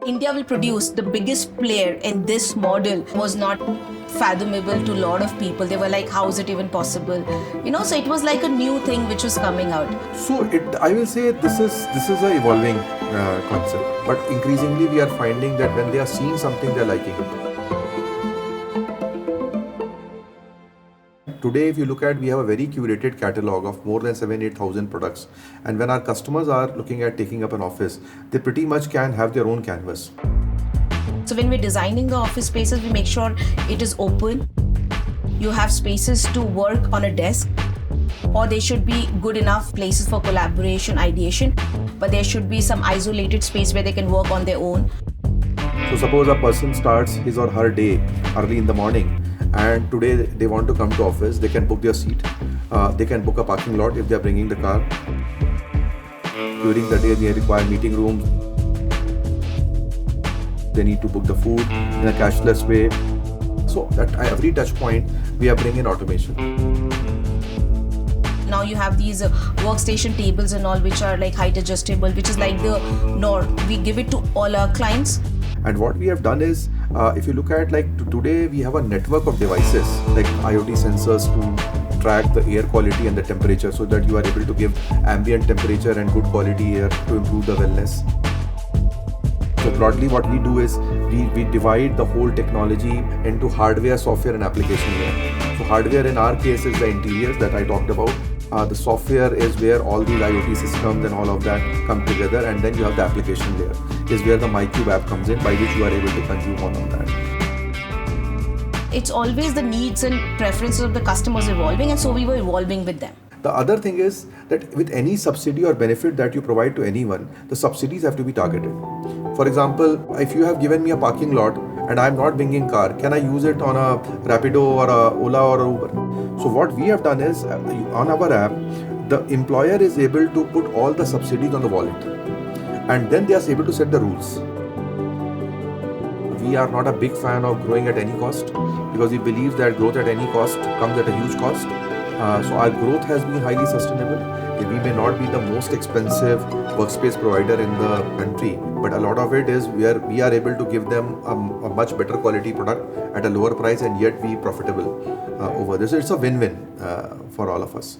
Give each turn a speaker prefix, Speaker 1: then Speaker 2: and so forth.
Speaker 1: India will produce the biggest player in this model was not fathomable to a lot of people. They were like, how is it even possible? So it was like a new thing which was coming out.
Speaker 2: So I will say this is a evolving concept, but increasingly we are finding that when they are seeing something, they're liking it. Today, if you look at, we have a very curated catalog of more than 7,000-8,000 products. And when our customers are looking at taking up an office, they pretty much can have their own canvas.
Speaker 1: So when we're designing the office spaces, we make sure it is open. You have spaces to work on a desk, or they should be good enough places for collaboration, ideation, but there should be some isolated space where they can work on their own.
Speaker 2: So suppose a person starts his or her day early in the morning, and today they want to come to office, they can book their seat, they can book a parking lot if they are bringing the car. During the day they require meeting rooms, they need to book the food in a cashless way. So at every touch point we are bringing automation.
Speaker 1: Now you have these workstation tables and all which are like height adjustable, which is like the norm. We give it to all our clients.
Speaker 2: And what we have done is, if you look at today, we have a network of devices like IoT sensors to track the air quality and the temperature, so that you are able to give ambient temperature and good quality air to improve the wellness. So broadly what we do is we divide the whole technology into hardware, software and application layer. So hardware in our case is the interiors that I talked about. The software is where all these IoT systems and all of that come together, and then you have the application layer is where the IndiQube app comes in, by which you are able to consume all of that.
Speaker 1: It's always the needs and preferences of the customers evolving, and so we were evolving with them.
Speaker 2: The other thing is that with any subsidy or benefit that you provide to anyone, the subsidies have to be targeted. For example, if you have given me a parking lot and I'm not bringing car, can I use it on a Rapido or a Ola or a Uber? So what we have done is, on our app, the employer is able to put all the subsidies on the wallet, and then they are able to set the rules. We are not a big fan of growing at any cost, because we believe that growth at any cost comes at a huge cost. So our growth has been highly sustainable. We may not be the most expensive workspace provider in the country, but a lot of it is where we are able to give them a much better quality product at a lower price and yet be profitable over this. It's a win-win for all of us.